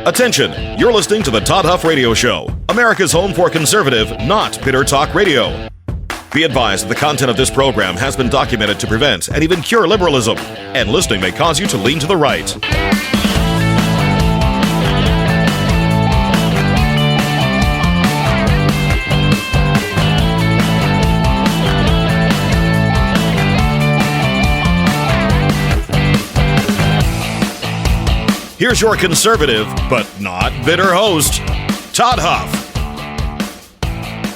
Attention, you're listening to the Todd Huff Radio Show, America's home for conservative, not bitter talk radio. Be advised that the content of this program has been documented to prevent and even cure liberalism, and listening may cause you to lean to the right. Here's your conservative, but not bitter host, Todd Huff.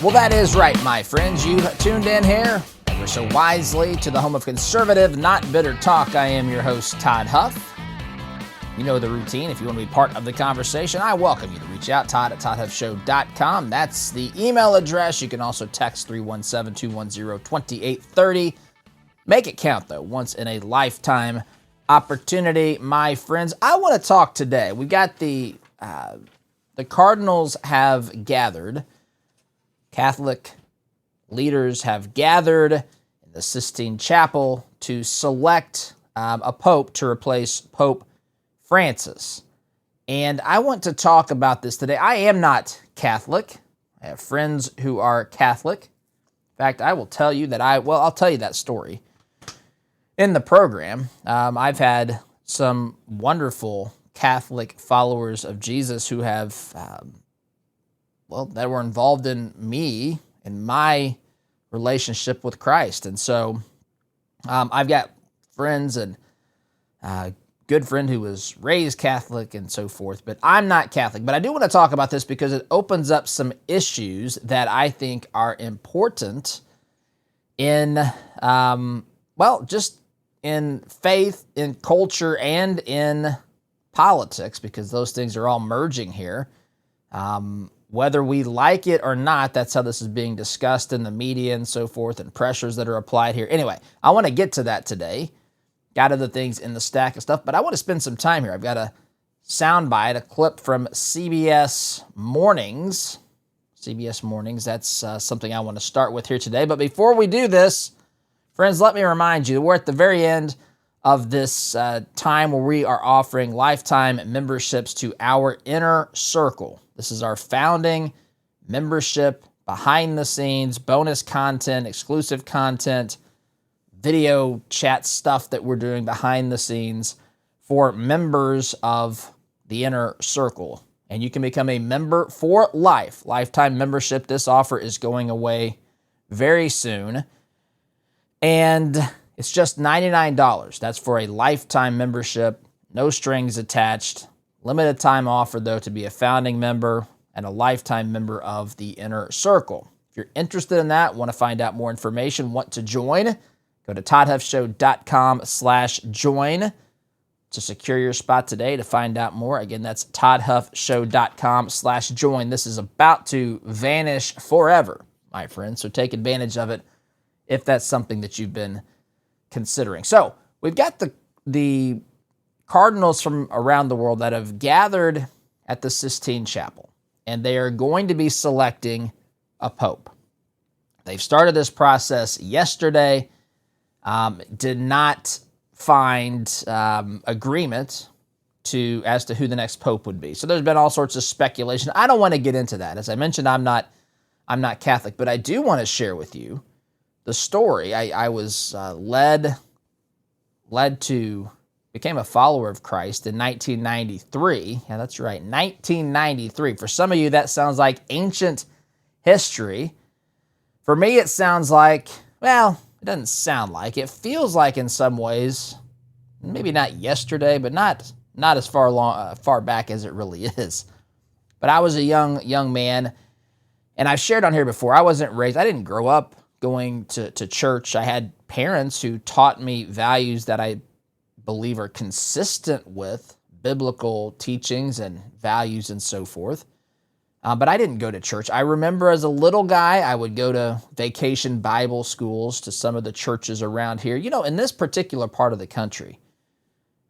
Well, that is right, my friends. You tuned in here, ever so wisely, to the home of conservative, not bitter talk. I am your host, Todd Huff. You know the routine. If you want to be part of the conversation, I welcome you to reach out, todd@toddhuffshow.com. That's the email address. You can also text 317-210-2830. Make it count, though, once in a lifetime opportunity, my friends. I want to talk today. We got the Cardinals have gathered. Catholic leaders have gathered in the Sistine Chapel to select a pope to replace Pope Francis. And I want to talk about this today. I am not Catholic. I have friends who are Catholic. In fact, I will tell you that I'll tell you that story in the program. I've had some wonderful Catholic followers of Jesus who have, that were involved in me and my relationship with Christ. And so I've got friends and a good friend who was raised Catholic and so forth, but I'm not Catholic. But I do want to talk about this because it opens up some issues that I think are important in, just in faith, in culture, and in politics, because those things are all merging here. Whether we like it or not, that's how this is being discussed in the media and so forth, and pressures that are applied here. Anyway, I want to get to that today. Got other things in the stack of stuff, but I want to spend some time here. I've got a soundbite, a clip from CBS Mornings. CBS Mornings, that's something I want to start with here today. But before we do this, friends, let me remind you that we're at the very end of this time where we are offering lifetime memberships to our Inner Circle. This is our founding membership, behind the scenes, bonus content, exclusive content, video chat stuff that we're doing behind the scenes for members of the Inner Circle. And you can become a member for life, lifetime membership. This offer is going away very soon. And it's just $99. That's for a lifetime membership, no strings attached. Limited time offer, though, to be a founding member and a lifetime member of the Inner Circle. If you're interested in that, want to find out more information, want to join, go to toddhuffshow.com/join to secure your spot today to find out more. Again, that's toddhuffshow.com/join. This is about to vanish forever, my friends, so take advantage of it if that's something that you've been considering. So we've got the Cardinals from around the world that have gathered at the Sistine Chapel, and they are going to be selecting a pope. They've started this process yesterday, did not find agreement as to who the next pope would be. So there's been all sorts of speculation. I don't want to get into that. As I mentioned, I'm not Catholic, but I do want to share with you the story. I was led to became a follower of Christ in 1993. Yeah, that's right, 1993. For some of you, that sounds like ancient history. For me, it sounds like, it doesn't sound like. It feels like in some ways, maybe not yesterday, but not as far back as it really is. But I was a young man, and I've shared on here before, I didn't grow up going to church. I had parents who taught me values that I believe are consistent with biblical teachings and values and so forth. But I didn't go to church. I remember as a little guy, I would go to vacation Bible schools to some of the churches around here. In this particular part of the country,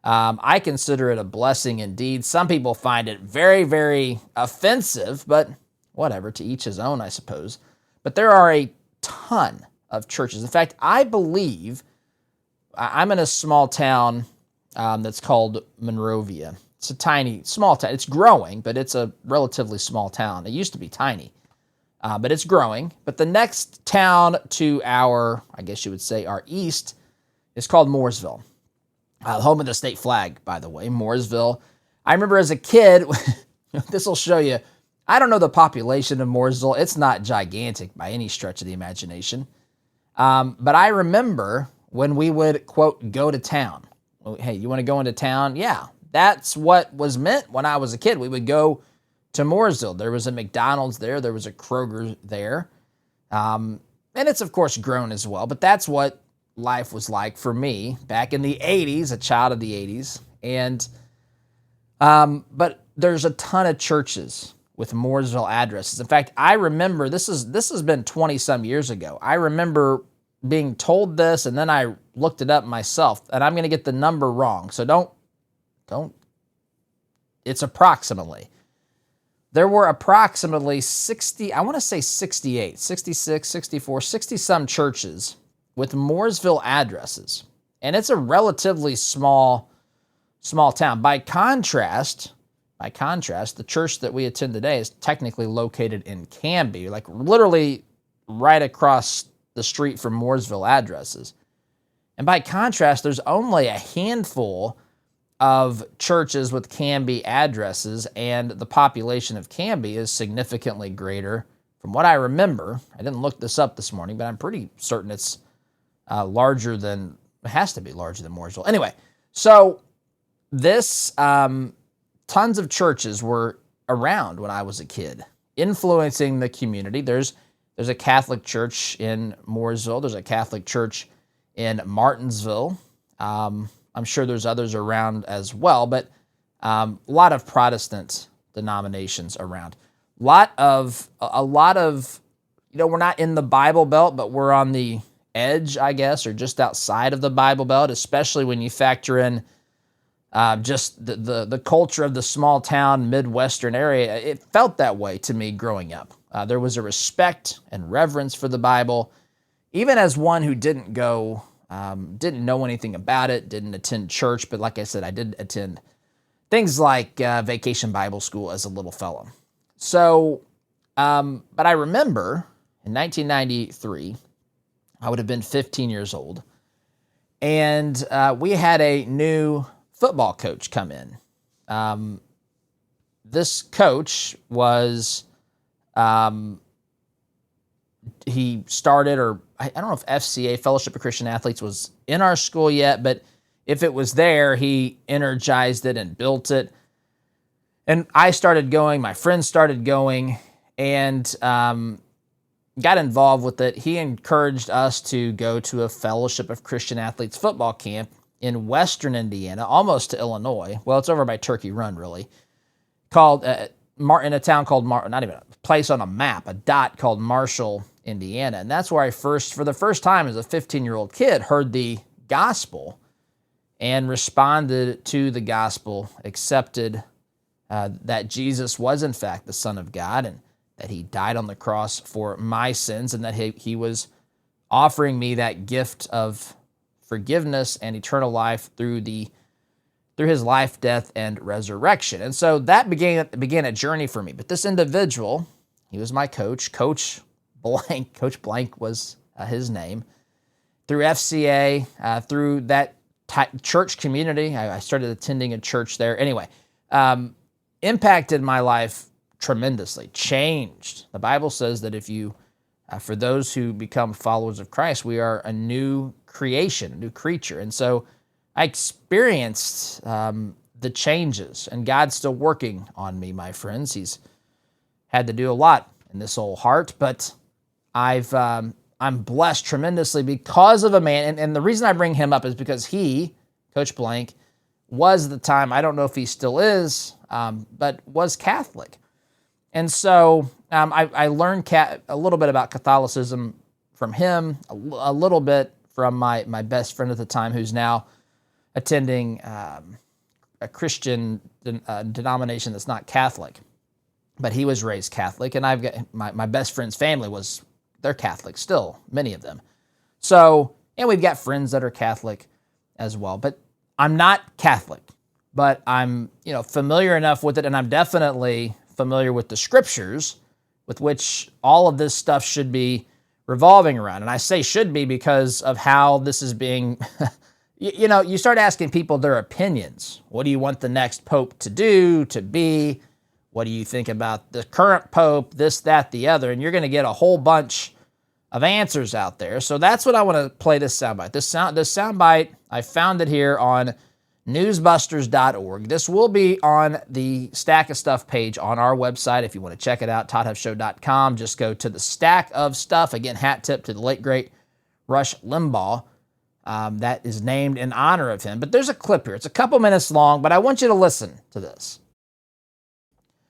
I consider it a blessing indeed. Some people find it very, very offensive, but whatever, to each his own, I suppose. But there are a ton of churches. In fact, I believe I'm in a small town that's called Monrovia. It's a tiny, small town. It's growing, but it's a relatively small town. It used to be tiny, but it's growing. But the next town to our, I guess you would say, our east is called Mooresville. Home of the state flag, by the way, Mooresville. I remember as a kid, this will show you, I don't know the population of Mooresville. It's not gigantic by any stretch of the imagination. But I remember when we would, quote, go to town. Hey, you want to go into town? Yeah, that's what was meant when I was a kid. We would go to Mooresville. There was a McDonald's there. There was a Kroger there. And it's, of course, grown as well. But that's what life was like for me back in the 80s, a child of the 80s. And but there's a ton of churches with Mooresville addresses. In fact, I remember, this has been 20-some years ago. I remember being told this, and then I looked it up myself, and I'm going to get the number wrong. So don't, it's approximately. There were approximately 60, I want to say 68, 66, 64, 60-some churches with Mooresville addresses. And it's a relatively small town. By contrast, the church that we attend today is technically located in Canby, like literally right across the street from Mooresville addresses. And by contrast, there's only a handful of churches with Canby addresses, and the population of Canby is significantly greater. From what I remember, I didn't look this up this morning, but I'm pretty certain it's larger than, it has to be larger than Mooresville. Anyway, so this, tons of churches were around when I was a kid, influencing the community. There's a Catholic church in Mooresville. There's a Catholic church in Martinsville. I'm sure there's others around as well, but a lot of Protestant denominations around. A lot of, we're not in the Bible Belt, but we're on the edge, I guess, or just outside of the Bible Belt, especially when you factor in just the culture of the small town Midwestern area. It felt that way to me growing up. There was a respect and reverence for the Bible, even as one who didn't go, didn't know anything about it, didn't attend church. But like I said, I did attend things like Vacation Bible School as a little fellow. So, but I remember in 1993, I would have been 15 years old, and we had a new football coach come in. This coach was, he started, or I don't know if FCA, Fellowship of Christian Athletes, was in our school yet, but if it was there, he energized it and built it. And I started going, my friends started going, and got involved with it. He encouraged us to go to a Fellowship of Christian Athletes football camp in western Indiana, almost to Illinois. Well, it's over by Turkey Run, really. Called in a town called not even a place on a map, a dot called Marshall, Indiana. And that's where I for the first time as a 15-year-old kid, heard the gospel and responded to the gospel, accepted that Jesus was in fact the Son of God, and that he died on the cross for my sins, and that he was offering me that gift of forgiveness and eternal life through his life, death, and resurrection. And so that began a journey for me. But this individual, he was my coach, Coach Blank. Coach Blank was his name. Through FCA, through that church community, I started attending a church there. Anyway, impacted my life tremendously, changed. The Bible says that if you, for those who become followers of Christ, we are a new creation, a new creature. And so I experienced the changes, and God's still working on me, my friends. He's had to do a lot in this old heart, but I'm blessed tremendously because of a man. And the reason I bring him up is because he, Coach Blank, was at the time, I don't know if he still is, but was Catholic. And so I learned a little bit about Catholicism from him, a little bit from my best friend at the time, who's now attending a Christian denomination that's not Catholic. But he was raised Catholic, and I've got my best friend's family they're Catholic still, many of them. So, and we've got friends that are Catholic as well. But I'm not Catholic, but I'm, familiar enough with it, and I'm definitely familiar with the scriptures with which all of this stuff should be revolving around. And I say should be because of how this is being, you start asking people their opinions. What do you want the next pope to do, to be? What do you think about the current pope, this, that, the other? And you're going to get a whole bunch of answers out there. So that's what I want to play this soundbite. This soundbite, I found it here on newsbusters.org. This will be on the Stack of Stuff page on our website. If you want to check it out, toddhuffshow.com. Just go to the Stack of Stuff. Again, hat tip to the late, great Rush Limbaugh. That is named in honor of him. But there's a clip here. It's a couple minutes long, but I want you to listen to this.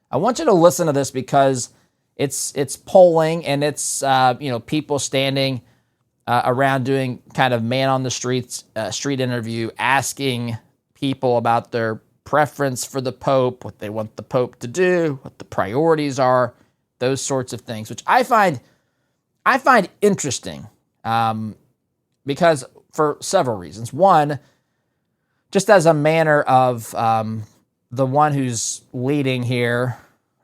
I want you to listen to this because it's polling, and it's people standing around doing kind of man on the street interview, asking people about their preference for the Pope, what they want the Pope to do, what the priorities are, those sorts of things, which I find interesting because for several reasons. One, just as a manner of the one who's leading here,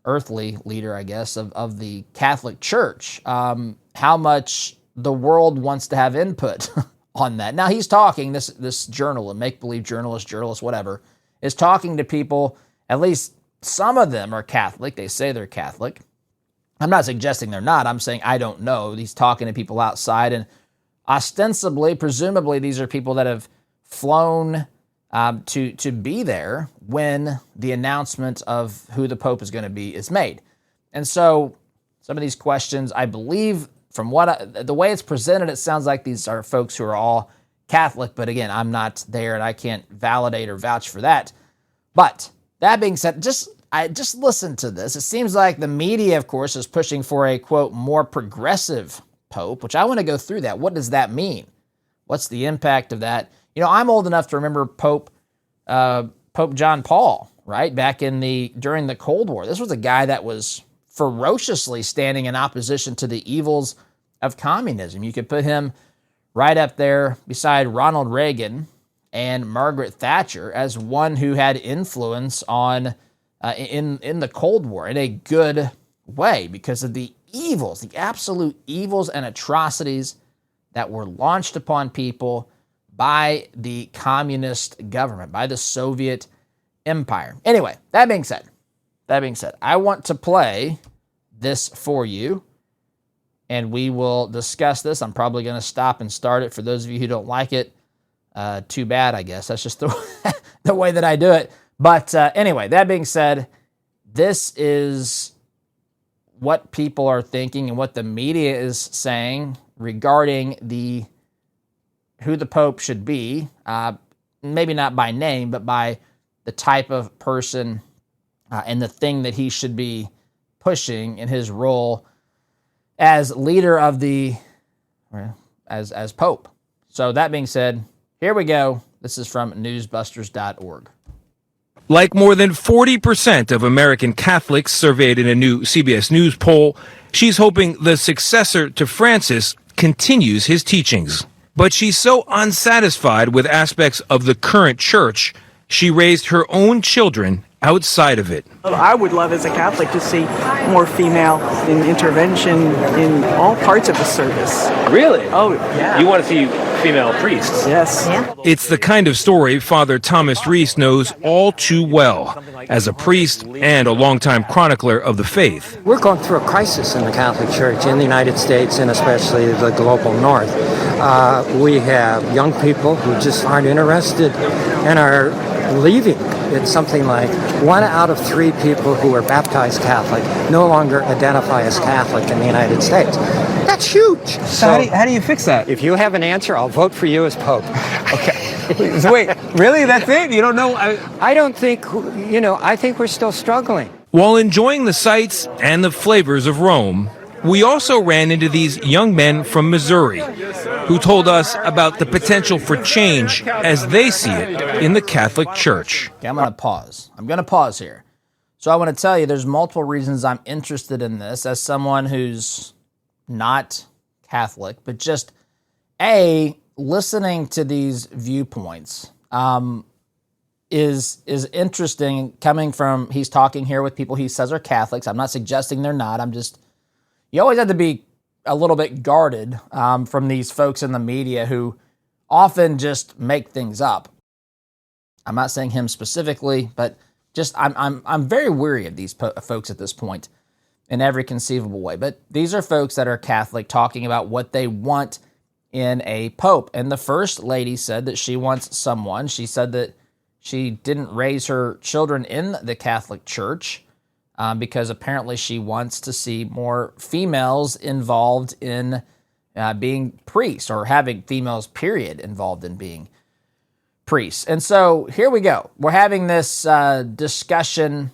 earthly leader, I guess, of the Catholic Church, how much the world wants to have input on that. Now he's talking, this journalist, make-believe journalist, whatever, is talking to people, at least some of them are Catholic. They say they're Catholic. I'm not suggesting they're not. I'm saying I don't know. He's talking to people outside, and ostensibly, presumably, these are people that have flown to be there when the announcement of who the Pope is going to be is made. And so some of these questions, I believe, from the way it's presented, it sounds like these are folks who are all Catholic, but again, I'm not there and I can't validate or vouch for that. But that being said, just listen to this. It seems like the media, of course, is pushing for a, quote, more progressive Pope, which I want to go through that. What does that mean? What's the impact of that? I'm old enough to remember Pope John Paul, right? Back during the Cold War. This was a guy that was ferociously standing in opposition to the evils of communism. You could put him right up there beside Ronald Reagan and Margaret Thatcher as one who had influence on in the Cold War in a good way because of the evils, the absolute evils and atrocities that were launched upon people by the communist government, by the Soviet Empire. Anyway, that being said, I want to play this for you, and we will discuss this. I'm probably going to stop and start it. For those of you who don't like it, too bad, I guess. That's just the way that I do it. But anyway, that being said, this is what people are thinking and what the media is saying regarding who the Pope should be, maybe not by name, but by the type of person and the thing that he should be pushing in his role as leader of as Pope. So that being said, here we go. This is from newsbusters.org. Like more than 40% of American Catholics surveyed in a new CBS News poll, she's hoping the successor to Francis continues his teachings. But she's so unsatisfied with aspects of the current church, she raised her own children outside of it. I would love as a Catholic to see more female in intervention in all parts of the service. Really? Oh, yeah. You want to see female priests? Yes. Yeah. It's the kind of story Father Thomas Reese knows all too well as a priest and a longtime chronicler of the faith. We're going through a crisis in the Catholic Church in the United States and especially the global north. We have young people who just aren't interested and are leaving. It's something like 1 out of 3 people who are baptized Catholic no longer identify as Catholic in the United States. That's huge. So how do you fix that? If you have an answer, I'll vote for you as Pope. Okay. So wait, really? That's it? You don't know? I don't think, I think we're still struggling. While enjoying the sights and the flavors of Rome, we also ran into these young men from Missouri who told us about the potential for change as they see it in the Catholic Church. Okay, I'm going to pause here. So I want to tell you there's multiple reasons I'm interested in this as someone who's not Catholic, but just, listening to these viewpoints. is interesting coming from, he's talking here with people he says are Catholics. I'm not suggesting they're not. You always have to be a little bit guarded from these folks in the media who often just make things up. I'm not saying him specifically, but just I'm very weary of these folks at this point in every conceivable way. But these are folks that are Catholic talking about what they want in a pope. And the First Lady said that she wants someone. She said that she didn't raise her children in the Catholic Church because apparently she wants to see more females involved in being priests, or having females, period, involved in being priests. And so here we go. We're having this discussion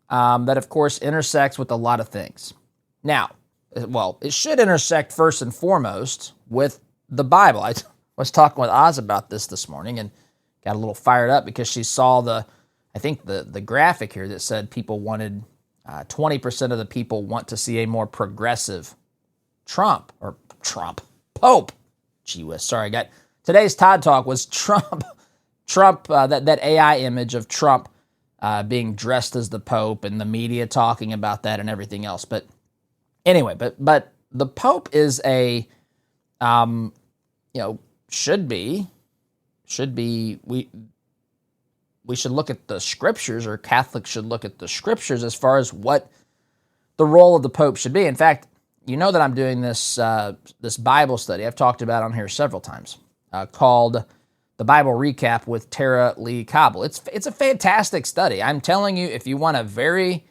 that, of course, intersects with a lot of things. Now, well, it should intersect first and foremost with the Bible. I was talking with Oz about this morning and got a little fired up because she saw the graphic here that said people wanted 20% of the people want to see a more progressive Pope. Gee whiz, sorry, today's Todd Talk was Trump, that AI image of Trump being dressed as the Pope and the media talking about that and everything else. But anyway, but the Pope is a, should be, we should look at the scriptures, or Catholics should look at the scriptures as far as what the role of the Pope should be. In fact, you know that I'm doing this Bible study I've talked about on here several times, called The Bible Recap with Tara Lee Cobble. It's a fantastic study. I'm telling you, if you want a very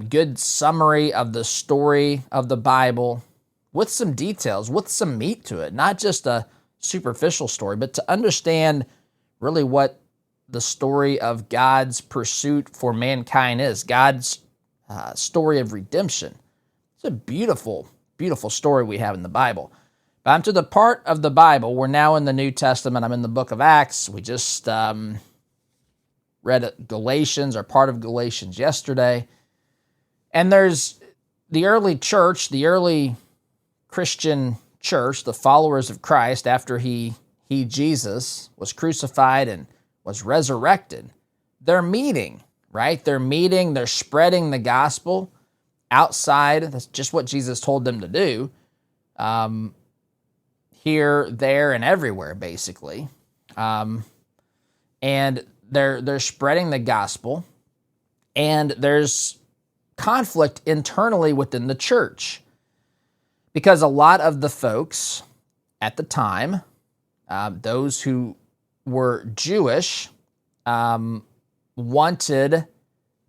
good summary of the story of the Bible with some details, with some meat to it, not just a superficial story, but to understand really what the story of God's pursuit for mankind is, God's story of redemption. It's a beautiful, beautiful story we have in the Bible. But I'm to the part of the Bible, we're now in the New Testament. I'm in the book of Acts. We just read Galatians, or part of Galatians, yesterday. And there's the early church, the early Christian church, the followers of Christ, after he Jesus, was crucified and was resurrected. They're meeting, right? They're spreading the gospel outside. That's just what Jesus told them to do. Here, there, and everywhere, basically. And they're spreading the gospel, and there's conflict internally within the church, because a lot of the folks at the time, those who were Jewish, wanted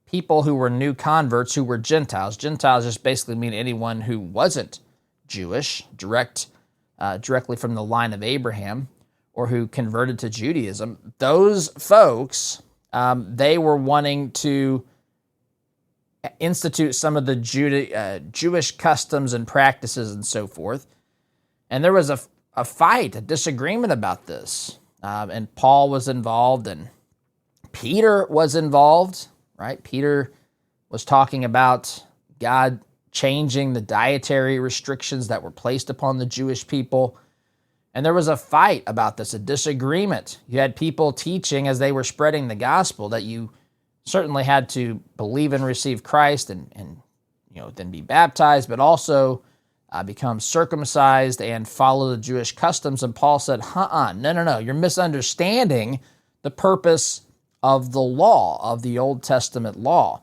people who were new converts, who were Gentiles. Gentiles just basically mean anyone who wasn't Jewish, directly from the line of Abraham, or who converted to Judaism. Those folks, they were wanting to institute some of the Jewish customs and practices and so forth. And there was a fight, a disagreement about this. And Paul was involved, and Peter was involved, right? Peter was talking about God changing the dietary restrictions that were placed upon the Jewish people. And there was a fight about this, a disagreement. You had people teaching, as they were spreading the gospel, that you certainly had to believe and receive Christ and then be baptized, but also become circumcised and follow the Jewish customs. And Paul said, no, you're misunderstanding the purpose of the law, of the Old Testament law.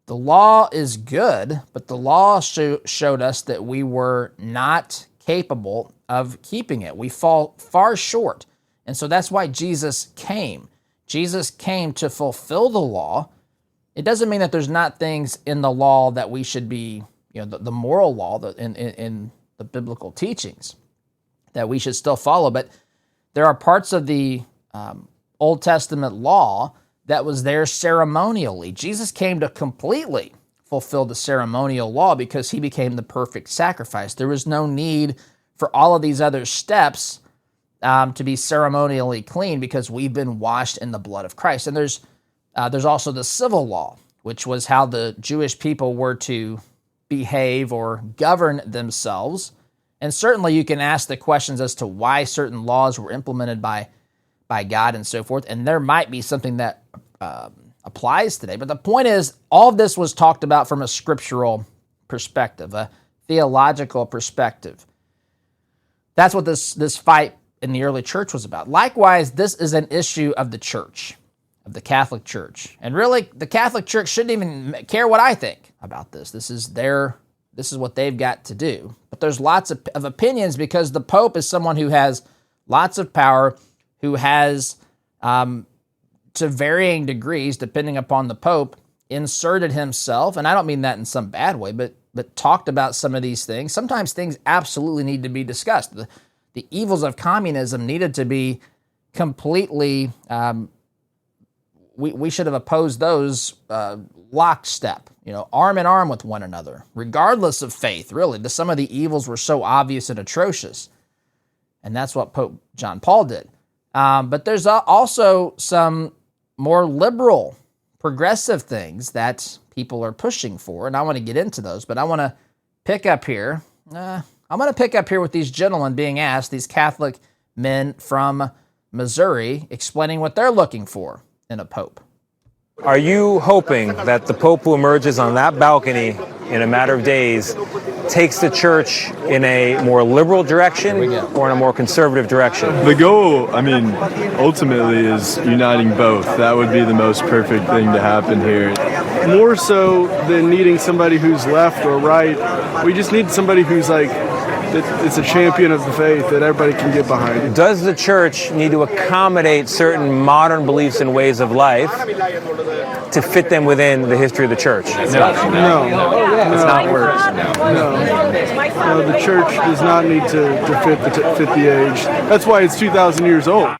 The law is good, but the law showed us that we were not capable of keeping it. We fall far short. And so that's why Jesus came. Jesus came to fulfill the law. It doesn't mean that there's not things in the law that we should be, the moral law in the biblical teachings that we should still follow, but there are parts of the Old Testament law that was there ceremonially. Jesus came to completely fulfill the ceremonial law because he became the perfect sacrifice. There was no need for all of these other steps to be ceremonially clean because we've been washed in the blood of Christ. And there's also the civil law, which was how the Jewish people were to behave or govern themselves. And certainly you can ask the questions as to why certain laws were implemented by by God and so forth, and there might be something that applies today. But the point is, all of this was talked about from a scriptural perspective, a theological perspective. That's what this fight in the early church was about. Likewise, this is an issue of the church, of the Catholic Church. And really, the Catholic Church shouldn't even care what I think about this. This is what they've got to do. But there's lots of opinions because the Pope is someone who has lots of power, who has, to varying degrees, depending upon the Pope, inserted himself, and I don't mean that in some bad way, but talked about some of these things. Sometimes things absolutely need to be discussed. The evils of communism needed to be completely, we should have opposed those lockstep, arm in arm with one another, regardless of faith, really. Some of the evils were so obvious and atrocious. And that's what Pope John Paul did. But there's also some more liberal, progressive things that people are pushing for, and I want to get into those, but I want to pick up here. I'm going to pick up here with these gentlemen being asked, these Catholic men from Missouri, explaining what they're looking for in a pope. Are you hoping that the Pope who emerges on that balcony in a matter of days takes the church in a more liberal direction or in a more conservative direction? The goal, ultimately is uniting both. That would be the most perfect thing to happen here. More so than needing somebody who's left or right, we just need somebody who's it's a champion of the faith that everybody can get behind. Does the church need to accommodate certain modern beliefs and ways of life to fit them within the history of the church? No. It's not work. No, the church does not need to fit the age. That's why it's 2,000 years old.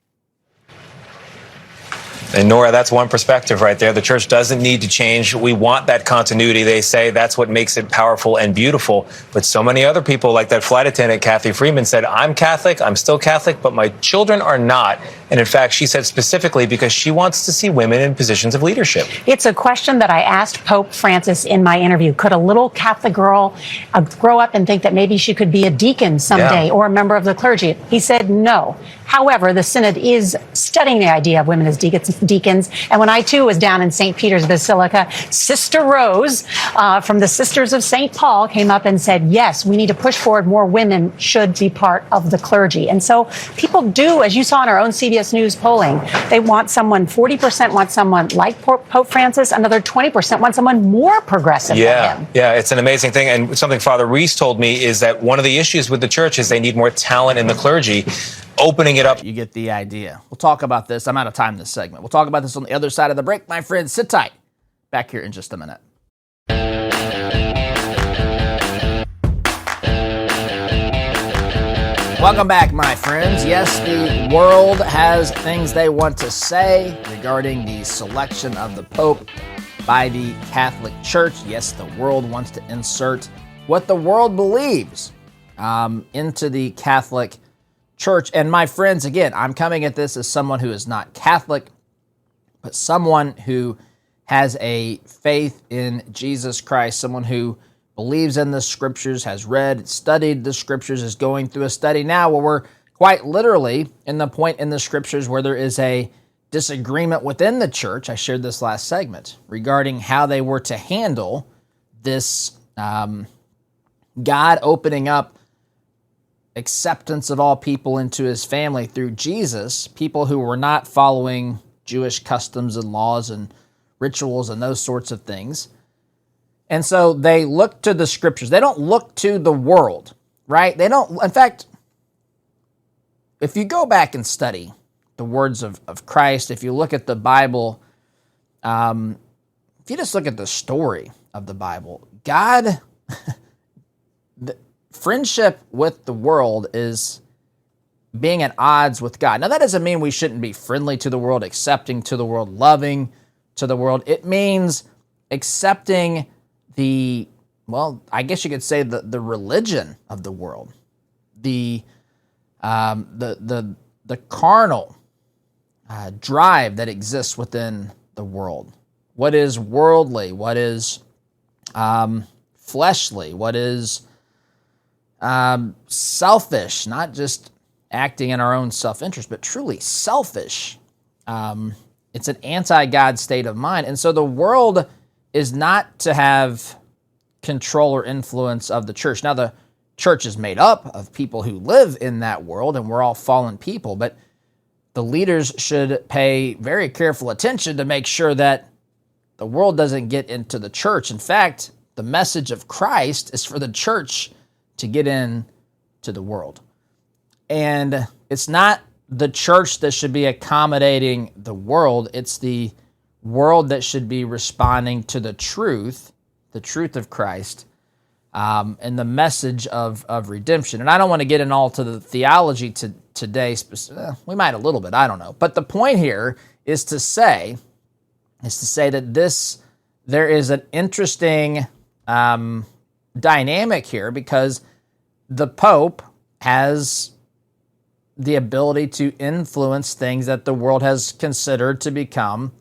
And Nora, that's one perspective right there. The church doesn't need to change. We want that continuity. They say that's what makes it powerful and beautiful. But so many other people, like that flight attendant, Kathy Freeman, said, I'm Catholic, I'm still Catholic, but my children are not. And in fact, she said specifically because she wants to see women in positions of leadership. It's a question that I asked Pope Francis in my interview. Could a little Catholic girl grow up and think that maybe she could be a deacon someday or a member of the clergy? He said no. However, the Synod is studying the idea of women as deacons. And when I, too, was down in St. Peter's Basilica, Sister Rose from the Sisters of St. Paul came up and said, yes, we need to push forward. More women should be part of the clergy. And so people do, as you saw in our own CBS News polling, they want someone, 40% want someone like Pope Francis, another 20% want someone more progressive than him. Yeah, it's an amazing thing. And something Father Reese told me is that one of the issues with the church is they need more talent in the clergy. Opening it up. You get the idea. We'll talk about this. I'm out of time this segment. We'll talk about this on the other side of the break. My friends, sit tight. Back here in just a minute. Welcome back, my friends. Yes, the world has things they want to say regarding the selection of the Pope by the Catholic Church. Yes, the world wants to insert what the world believes into the Catholic Church. And my friends, again, I'm coming at this as someone who is not Catholic, but someone who has a faith in Jesus Christ, someone who believes in the Scriptures, has read, studied the Scriptures, is going through a study now where we're quite literally in the point in the Scriptures where there is a disagreement within the church. I shared this last segment regarding how they were to handle this God opening up acceptance of all people into his family through Jesus, people who were not following Jewish customs and laws and rituals and those sorts of things. And so they look to the Scriptures. They don't look to the world, right? They don't, in fact, if you go back and study the words of Christ, if you look at the Bible, if you just look at the story of the Bible, God, friendship with the world is being at odds with God. Now, that doesn't mean we shouldn't be friendly to the world, accepting to the world, loving to the world. It means accepting I guess you could say the religion of the world, the carnal drive that exists within the world. What is worldly? What is fleshly? What is selfish? Not just acting in our own self-interest, but truly selfish. It's an anti-God state of mind. And so the world is not to have control or influence of the church. Now, the church is made up of people who live in that world, and we're all fallen people, but the leaders should pay very careful attention to make sure that the world doesn't get into the church. In fact, the message of Christ is for the church to get in to the world. And it's not the church that should be accommodating the world. It's the world that should be responding to the truth of Christ, and the message of redemption. And I don't want to get in all to the theology today. We might a little bit, I don't know. But the point here is to say that there is an interesting dynamic here, because the Pope has the ability to influence things that the world has considered to become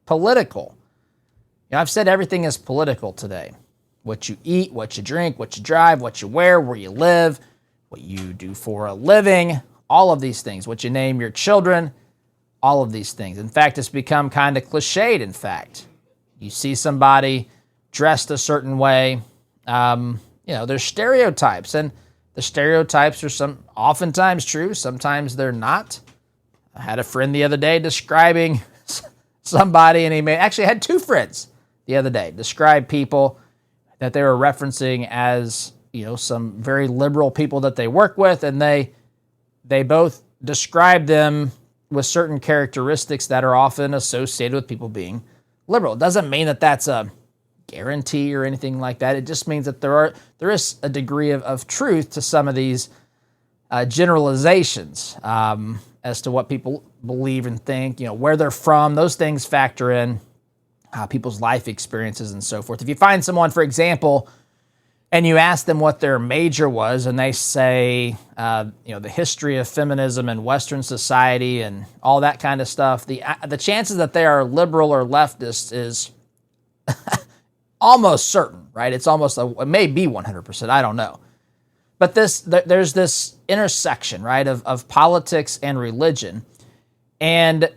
political. I've said everything is political today. What you eat, what you drink, what you drive, what you wear, where you live, what you do for a living, all of these things, what you name your children, all of these things. In fact, it's become kind of cliched, in fact. You see somebody dressed a certain way, there's stereotypes, and the stereotypes are oftentimes true, sometimes they're not. I had a friend the other day describing somebody, and actually had two friends the other day describe people that they were referencing as, some very liberal people that they work with, and they both describe them with certain characteristics that are often associated with people being liberal. It doesn't mean that that's a guarantee or anything like that. It just means that there is a degree of truth to some of these generalizations as to what people believe and think, where they're from. Those things factor in people's life experiences and so forth. If you find someone, for example, and you ask them what their major was, and they say, the history of feminism and Western society and all that kind of stuff, the chances that they are liberal or leftist is almost certain, right? It may be 100%, I don't know. But there's this intersection, right, of politics and religion. And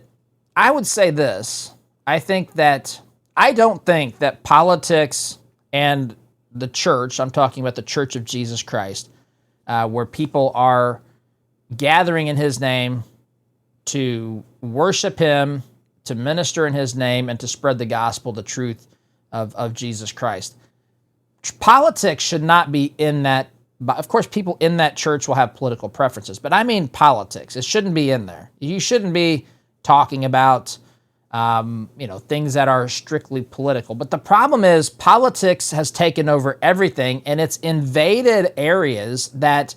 I would say this, I don't think that politics and the church, I'm talking about the Church of Jesus Christ, where people are gathering in his name to worship him, to minister in his name, and to spread the gospel, the truth of Jesus Christ. Politics should not be in that. Of course, people in that church will have political preferences, but I mean politics. It shouldn't be in there. You shouldn't be talking about things that are strictly political. But the problem is politics has taken over everything, and it's invaded areas that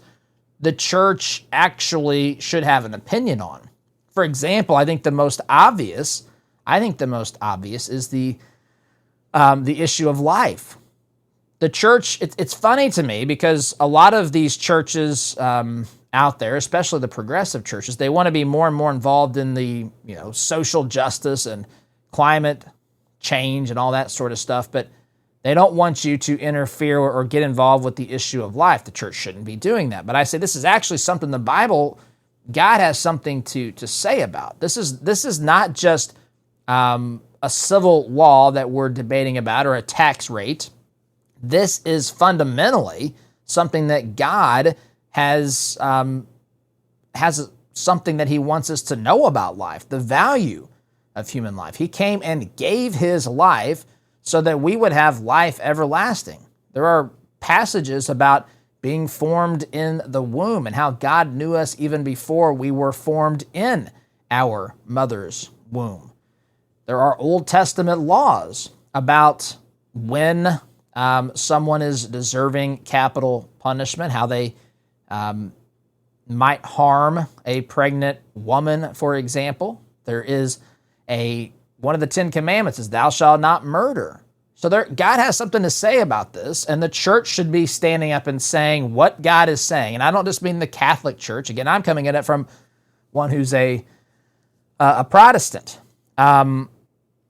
the church actually should have an opinion on. For example, I think the most obvious is the issue of life. The church, it's funny to me because a lot of these churches out there, especially the progressive churches, they want to be more and more involved in the social justice and climate change and all that sort of stuff, but they don't want you to interfere or get involved with the issue of life. The church shouldn't be doing that. But I say this is actually something the Bible, God has something to say about. This is not just a civil law that we're debating about or a tax rate. This is fundamentally something that God has something that he wants us to know about life, the value of human life. He came and gave his life so that we would have life everlasting. There are passages about being formed in the womb and how God knew us even before we were formed in our mother's womb. There are Old Testament laws about when someone is deserving capital punishment, how they might harm a pregnant woman, for example. There is one of the 10 Commandments is thou shalt not murder. So God has something to say about this, and the church should be standing up and saying what God is saying. And I don't just mean the Catholic Church. Again, I'm coming at it from one who's a Protestant.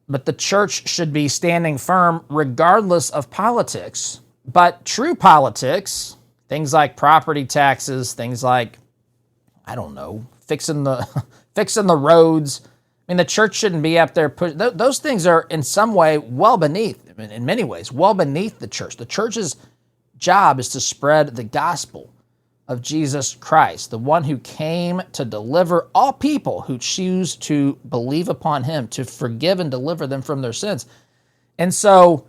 But the church should be standing firm regardless of politics. But true politics, things like property taxes, things like I don't know, fixing the roads. I mean, the church shouldn't be up there. Those things are in some way well beneath, in many ways, well beneath the church. The church's job is to spread the gospel of Jesus Christ, the one who came to deliver all people who choose to believe upon him, to forgive and deliver them from their sins. And so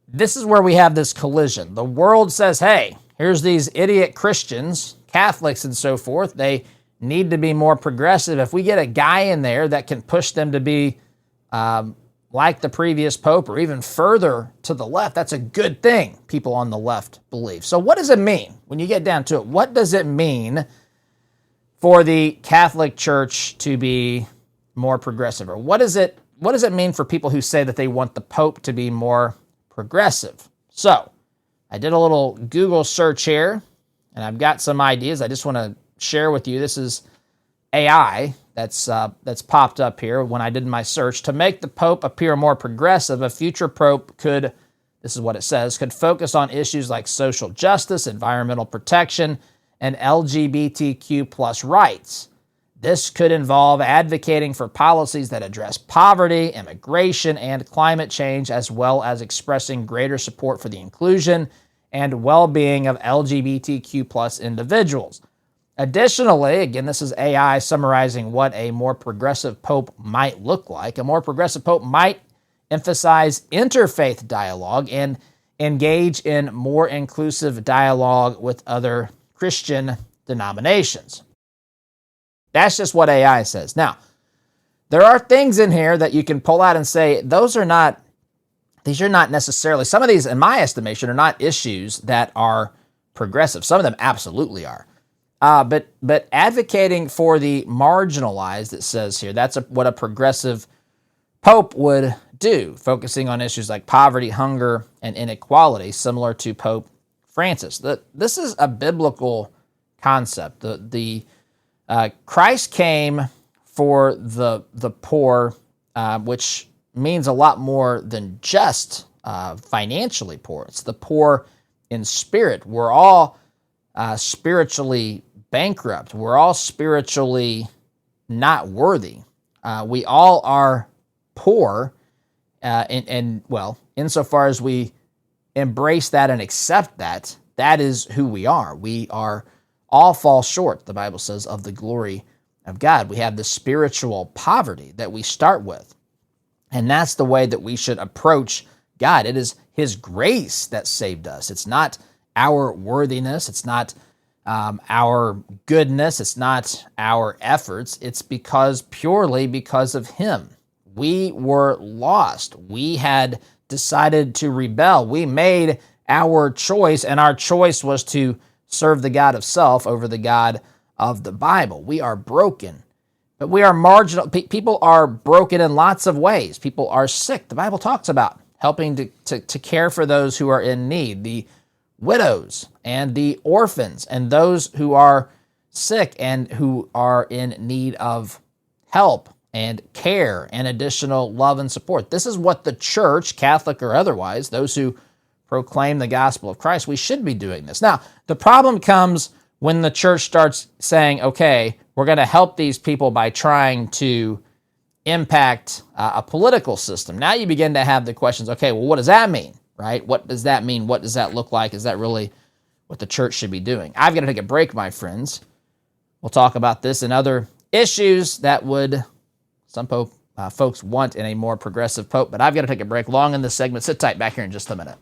this is where we have this collision. The world says, hey, here's these idiot Christians, Catholics and so forth. They need to be more progressive. If we get a guy in there that can push them to be like the previous pope or even further to the left, that's a good thing, people on the left believe. So what does it mean when you get down to it? What does it mean for the Catholic Church to be more progressive? Or what does it mean for people who say that they want the pope to be more progressive? So I did a little Google search here, and I've got some ideas I just want to share with you. This is AI that's popped up here when I did my search. To make the Pope appear more progressive, a future Pope could, this is what it says, could focus on issues like social justice, environmental protection, and LGBTQ plus rights. This could involve advocating for policies that address poverty, immigration, and climate change, as well as expressing greater support for the inclusion and well-being of LGBTQ plus individuals. Additionally, again, this is AI summarizing what a more progressive pope might look like. A more progressive pope might emphasize interfaith dialogue and engage in more inclusive dialogue with other Christian denominations. That's just what AI says. Now, there are things in here that you can pull out and say, these are not necessarily, some of these, in my estimation, are not issues that are progressive. Some of them absolutely are. But advocating for the marginalized, it says here, that's what a progressive pope would do, focusing on issues like poverty, hunger, and inequality, similar to Pope Francis. This is a biblical concept. Christ came for the poor, which means a lot more than just financially poor. It's the poor in spirit. We're all spiritually bankrupt. We're all spiritually not worthy. We all are poor, and insofar as we embrace that and accept that, that is who we are. We are all fall short, the Bible says, of the glory of God. We have the spiritual poverty that we start with, and that's the way that we should approach God. It is His grace that saved us. It's not our worthiness. It's not our goodness. It's not our efforts. It's purely because of Him. We were lost. We had decided to rebel. We made our choice, and our choice was to serve the God of self over the God of the Bible. We are broken, but we are marginal. People are broken in lots of ways. People are sick. The Bible talks about helping to care for those who are in need, the widows and the orphans and those who are sick and who are in need of help and care and additional love and support. This is what the church, Catholic or otherwise, those who proclaim the gospel of Christ, we should be doing this. Now, the problem comes when the church starts saying, okay, we're going to help these people by trying to impact a political system. Now you begin to have the questions, okay, well, what does that mean, right? What does that mean? What does that look like? Is that really what the church should be doing? I've got to take a break, my friends. We'll talk about this and other issues that would some folks want in a more progressive pope, but I've got to take a break. Long in this segment. Sit tight, back here in just a minute.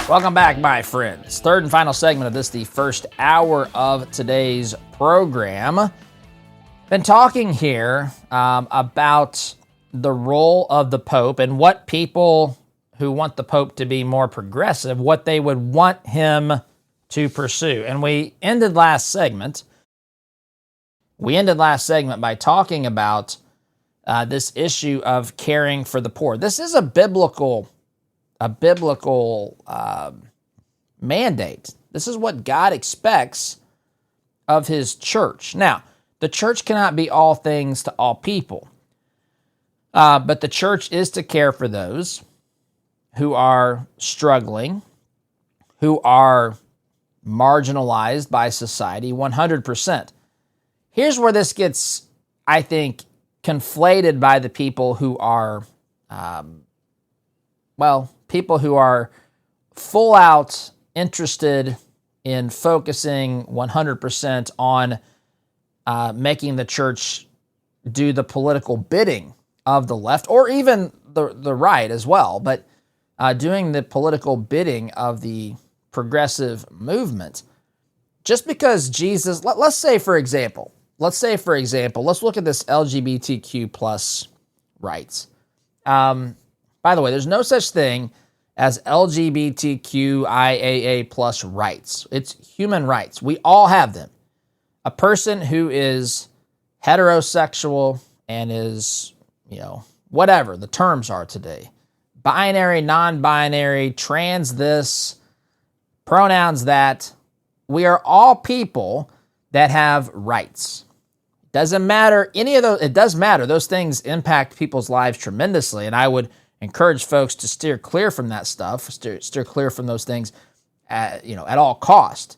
Welcome back, my friends. Third and final segment of this, the first hour of today's program. Been talking here about the role of the Pope and what people who want the Pope to be more progressive, what they would want him to pursue. And we ended last segment by talking about this issue of caring for the poor. This is a biblical mandate. This is what God expects of His church. Now, the church cannot be all things to all people. But the church is to care for those who are struggling, who are marginalized by society 100%. Here's where this gets, I think, conflated by the people who are, people who are full out interested in focusing 100% on making the church do the political bidding of the left, or even the right as well, but doing the political bidding of the progressive movement. Just because Jesus, let's say for example, let's look at this LGBTQ plus rights. By the way, there's no such thing as LGBTQIAA plus rights. It's human rights. We all have them. A person who is heterosexual and is, whatever the terms are today, binary, non-binary, trans this, pronouns that, we are all people that have rights. Doesn't matter any of those, it does matter. Those things impact people's lives tremendously, and I would encourage folks to steer clear from that stuff, steer clear from those things at all cost.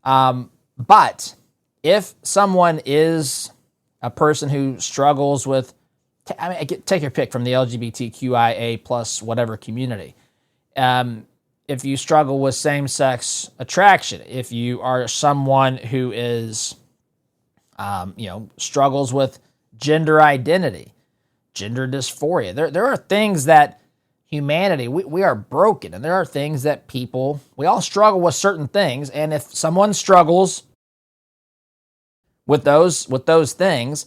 But if someone is a person who struggles with, take your pick from the LGBTQIA plus whatever community. If you struggle with same-sex attraction, if you are someone who is, struggles with gender identity, gender dysphoria, there are things that humanity, we are broken, and there are things that we all struggle with certain things, and if someone struggles with those things,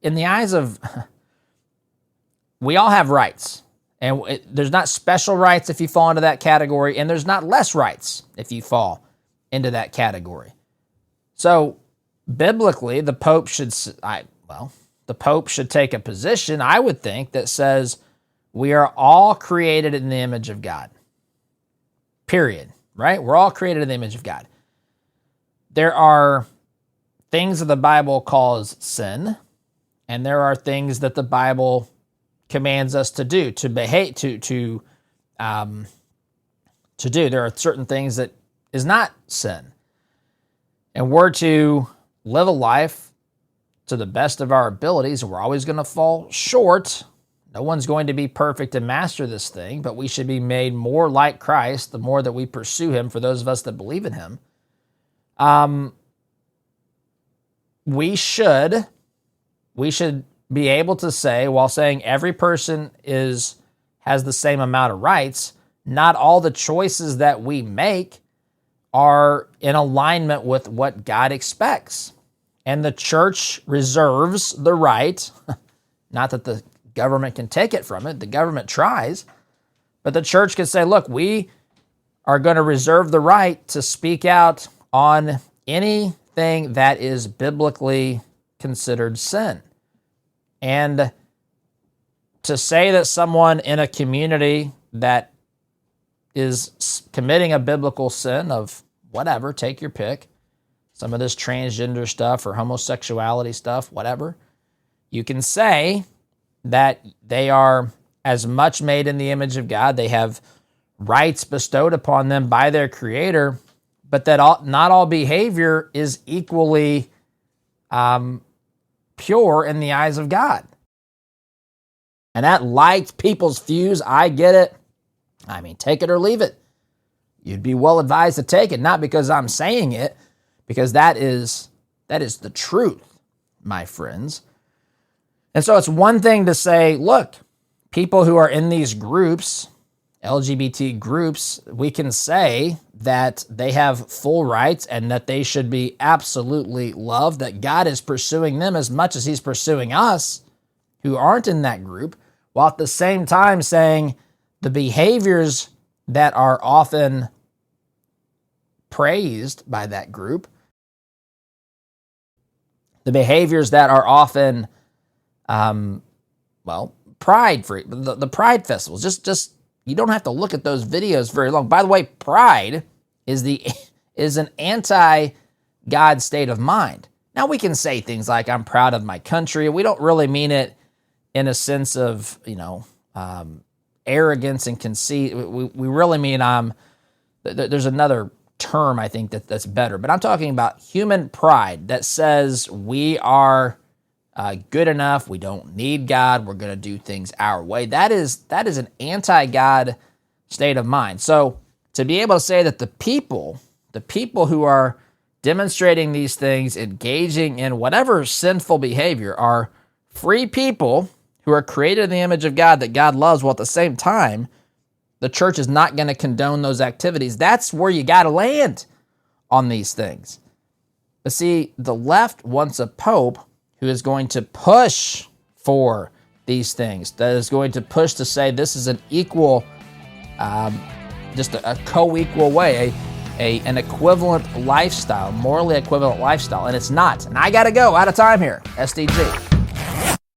in the eyes of, we all have rights. And there's not special rights if you fall into that category, and there's not less rights if you fall into that category. So, biblically, the Pope should take a position, I would think, that says we are all created in the image of God. Period. Right? We're all created in the image of God. There are things that the Bible calls sin, and there are things that the Bible commands us to do, to behave, to do. There are certain things that is not sin. And we're to live a life to the best of our abilities. We're always going to fall short. No one's going to be perfect and master this thing, but we should be made more like Christ the more that we pursue him, for those of us that believe in him. We should be able to say, while saying every person has the same amount of rights, not all the choices that we make are in alignment with what God expects. And the church reserves the right, not that the government can take it from it, the government tries, but the church can say, look, we are going to reserve the right to speak out on anything that is biblically considered sin. And to say that someone in a community that is committing a biblical sin of whatever, take your pick, some of this transgender stuff or homosexuality stuff, whatever, you can say that they are as much made in the image of God, they have rights bestowed upon them by their Creator, but that not all behavior is equally pure in the eyes of God. And that lights people's fuse. I get it. I mean, take it or leave it. You'd be well advised to take it, not because I'm saying it, because that is the truth, my friends. And so it's one thing to say, look, people who are in these groups, LGBT groups, we can say that they have full rights and that they should be absolutely loved, that God is pursuing them as much as he's pursuing us who aren't in that group, while at the same time saying the behaviors that are often praised by that group, the behaviors that are often, pride free, the pride festivals, just you don't have to look at those videos very long. By the way, pride is an anti-God state of mind. Now, we can say things like, I'm proud of my country. We don't really mean it in a sense of, arrogance and conceit. We really mean there's another term I think that's better, but I'm talking about human pride that says we are good enough. We don't need God. We're going to do things our way. That is an anti-God state of mind. So to be able to say that the people who are demonstrating these things, engaging in whatever sinful behavior, are free people who are created in the image of God that God loves, while at the same time, the church is not going to condone those activities. That's where you got to land on these things. But see, the left wants a pope who is going to push for these things, that is going to push to say this is an equal, just a co-equal way, an equivalent lifestyle, morally equivalent lifestyle, and it's not. And I got to go, out of time here. SDG.